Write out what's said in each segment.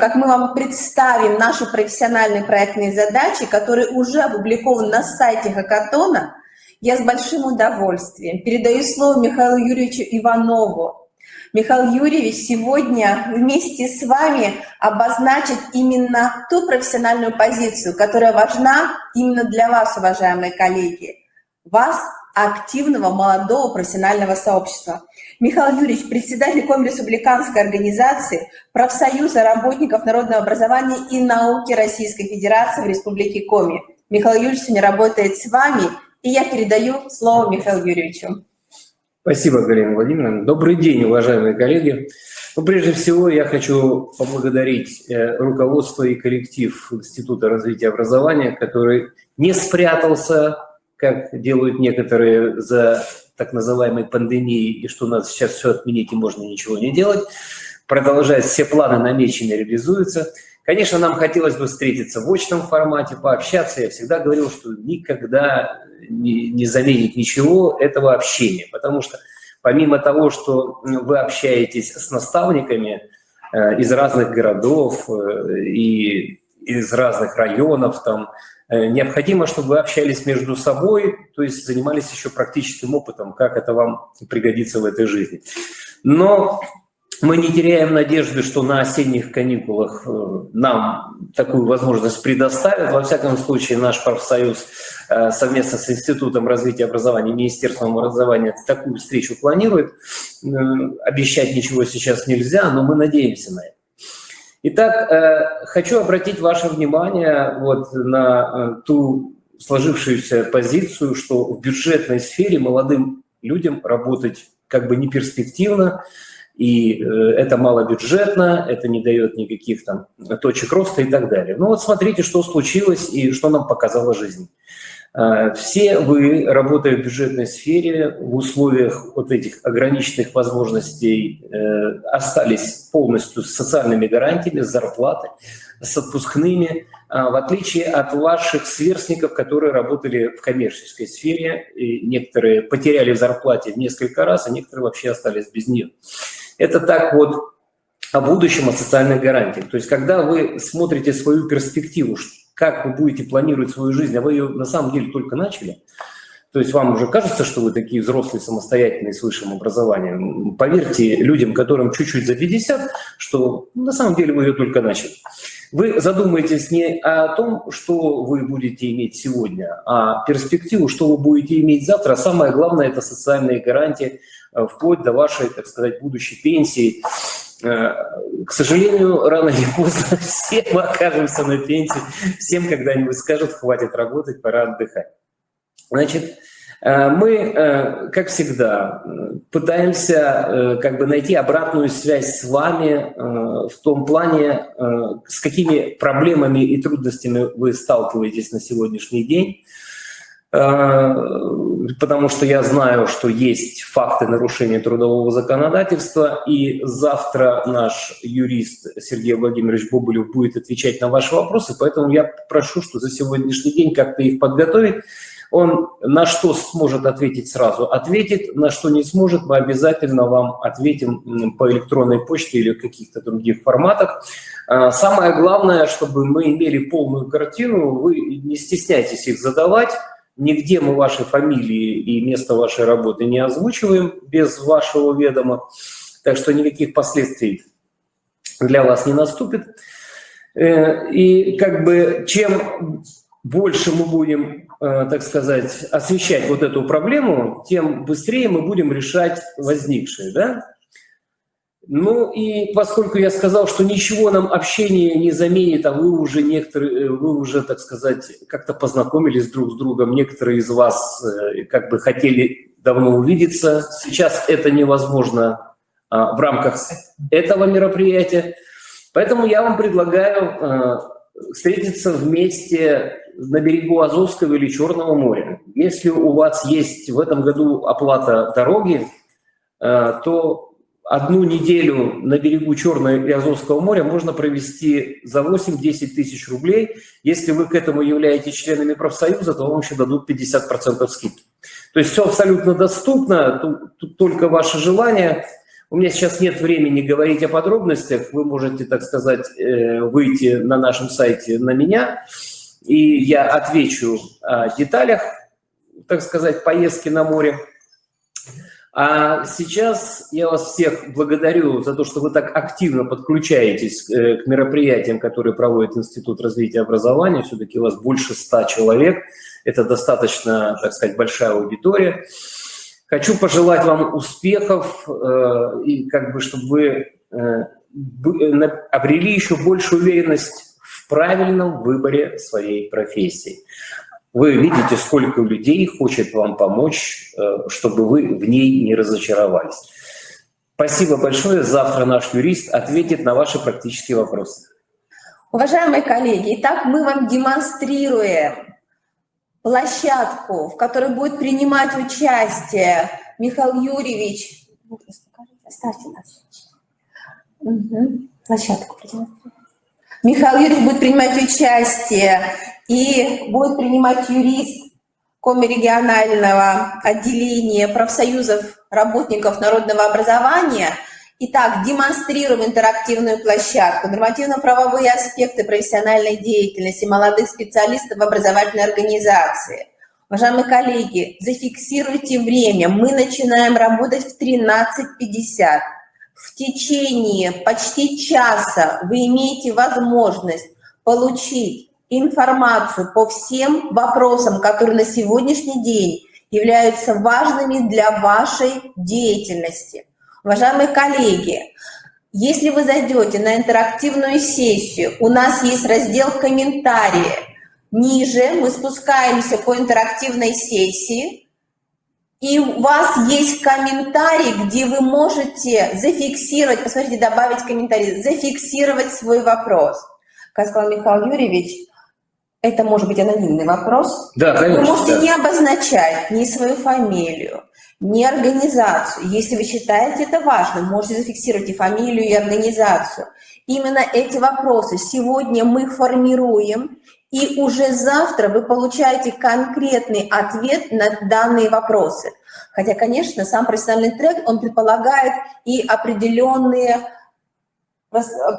как мы вам представим наши профессиональные проектные задачи, которые уже опубликованы на сайте Хакатона, я с большим удовольствием передаю слово Михаилу Юрьевичу Иванову. Михаил Юрьевич сегодня вместе с вами обозначит именно ту профессиональную позицию, которая важна именно для вас, уважаемые коллеги. Вас, активного молодого профессионального сообщества. Михаил Юрьевич, председатель Комреспубликанской организации профсоюза работников народного образования и науки Российской Федерации в Республике Коми. Михаил Юрьевич сегодня работает с вами, и я передаю слово Михаилу Юрьевичу. Спасибо, Галина Владимировна. Добрый день, уважаемые коллеги. Прежде всего, я хочу поблагодарить руководство и коллектив Института развития образования, который не спрятался, как делают некоторые, за так называемой пандемией, и что надо сейчас все отменить и можно ничего не делать. Продолжает, все планы намеченные реализуются. Конечно, нам хотелось бы встретиться в очном формате, пообщаться. Я всегда говорил, что никогда не заменит ничего этого общения, потому что помимо того, что вы общаетесь с наставниками из разных городов и из разных районов, там, необходимо, чтобы вы общались между собой, то есть занимались еще практическим опытом, как это вам пригодится в этой жизни. Но мы не теряем надежды, что на осенних каникулах нам такую возможность предоставят. Во всяком случае, наш профсоюз совместно с Институтом развития образования и Министерством образования такую встречу планирует. Обещать ничего сейчас нельзя, но мы надеемся на это. Итак, хочу обратить ваше внимание на ту сложившуюся позицию, что в бюджетной сфере молодым людям работать как бы не перспективно, и это малобюджетно, это не дает никаких там точек роста и так далее. Ну вот смотрите, что случилось и что нам показала жизнь. Все вы, работая в бюджетной сфере, в условиях вот этих ограниченных возможностей, остались полностью с социальными гарантиями, с зарплатой, с отпускными, в отличие от ваших сверстников, которые работали в коммерческой сфере, и некоторые потеряли в зарплате в несколько раз, а некоторые вообще остались без нее. Это так вот о будущем, о социальных гарантиях. То есть когда вы смотрите свою перспективу, как вы будете планировать свою жизнь, а вы ее на самом деле только начали, то есть вам уже кажется, что вы такие взрослые, самостоятельные, с высшим образованием. Поверьте людям, которым чуть-чуть за 50, что на самом деле вы ее только начали. Вы задумаетесь не о том, что вы будете иметь сегодня, а перспективу, что вы будете иметь завтра. Самое главное – это социальные гарантии, вплоть до вашей, так сказать, будущей пенсии. К сожалению, рано или поздно все мы окажемся на пенсии, всем когда-нибудь скажут, хватит работать, пора отдыхать. Значит, мы, как всегда, пытаемся как бы найти обратную связь с вами в том плане, с какими проблемами и трудностями вы сталкиваетесь на сегодняшний день. Потому что я знаю, что есть факты нарушения трудового законодательства, и завтра наш юрист Сергей Владимирович Бобылев будет отвечать на ваши вопросы, поэтому я прошу, что за сегодняшний день как-то их подготовить. Он на что сможет ответить сразу, ответит, на что не сможет, мы обязательно вам ответим по электронной почте или в каких-то других форматах. Самое главное, чтобы мы имели полную картину, вы не стесняйтесь их задавать. Нигде мы ваши фамилии и место вашей работы не озвучиваем без вашего ведома, так что никаких последствий для вас не наступит. И как бы чем больше мы будем, так сказать, освещать вот эту проблему, тем быстрее мы будем решать возникшие, да? Ну и поскольку я сказал, что ничего нам общение не заменит, а вы уже, так сказать, как-то познакомились друг с другом, некоторые из вас как бы хотели давно увидеться, сейчас это невозможно в рамках этого мероприятия, поэтому я вам предлагаю встретиться вместе на берегу Азовского или Черного моря. Если у вас есть в этом году оплата дороги, то одну неделю на берегу Черного и Азовского моря можно провести за 8-10 тысяч рублей. Если вы к этому являетесь членами профсоюза, то вам еще дадут 50% скидки. То есть все абсолютно доступно, тут только ваше желание. У меня сейчас нет времени говорить о подробностях. Вы можете, так сказать, выйти на нашем сайте на меня, и я отвечу о деталях, так сказать, поездки на море. А сейчас я вас всех благодарю за то, что вы так активно подключаетесь к мероприятиям, которые проводит Институт развития образования. Все-таки у вас больше 100 человек. Это достаточно, так сказать, большая аудитория. Хочу пожелать вам успехов и чтобы вы обрели еще большую уверенность в правильном выборе своей профессии. Вы видите, сколько людей хочет вам помочь, чтобы вы в ней не разочаровались. Спасибо большое. Завтра наш юрист ответит на ваши практические вопросы. Уважаемые коллеги, итак, мы вам демонстрируем площадку, в которой будет принимать участие Михаил Юрьевич. Оставьте нас. Площадку продемонстрируем. Михаил Юрьевич будет принимать участие, и будет принимать юрист Комрегионального отделения профсоюзов работников народного образования. Итак, демонстрируем интерактивную площадку, нормативно-правовые аспекты профессиональной деятельности молодых специалистов в образовательной организации. Уважаемые коллеги, зафиксируйте время. Мы начинаем работать в 13:50. В течение почти часа вы имеете возможность получить информацию по всем вопросам, которые на сегодняшний день являются важными для вашей деятельности. Уважаемые коллеги, если вы зайдете на интерактивную сессию, у нас есть раздел «Комментарии». Ниже мы спускаемся по интерактивной сессии, и у вас есть комментарий, где вы можете зафиксировать, посмотрите, добавить комментарий, зафиксировать свой вопрос. Как сказал Михаил Юрьевич, это может быть анонимный вопрос. Да, конечно. Вы можете да. не обозначать ни свою фамилию, ни организацию. Если вы считаете это важным, можете зафиксировать и фамилию, и организацию. Именно эти вопросы сегодня мы формируем, и уже завтра вы получаете конкретный ответ на данные вопросы. Хотя, конечно, сам профессиональный трек, он предполагает и определенные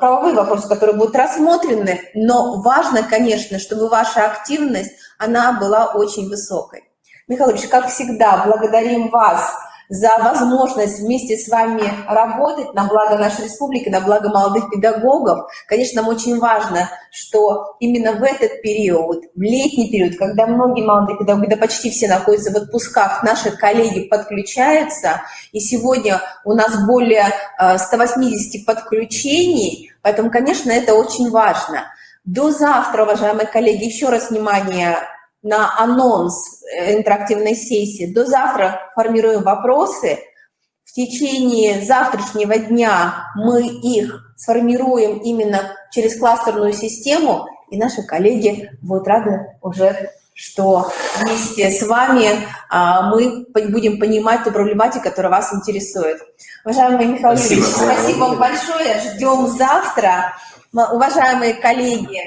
правовые вопросы, которые будут рассмотрены, но важно, конечно, чтобы ваша активность, она была очень высокой. Михаил Ильич, как всегда, благодарим вас за возможность вместе с вами работать на благо нашей республики, на благо молодых педагогов. Конечно, нам очень важно, что именно в этот период, в летний период, когда многие молодые педагоги, да почти все находятся в отпусках, наши коллеги подключаются, и сегодня у нас более 180 подключений, поэтому, конечно, это очень важно. До завтра, уважаемые коллеги, еще раз внимание на анонс интерактивной сессии. До завтра формируем вопросы. В течение завтрашнего дня мы их сформируем именно через кластерную систему, и наши коллеги будут рады уже, что вместе с вами мы будем понимать ту проблематику, которая вас интересует. Уважаемый Михаил Юрьевич, спасибо вам большое. Ждем завтра. Уважаемые коллеги,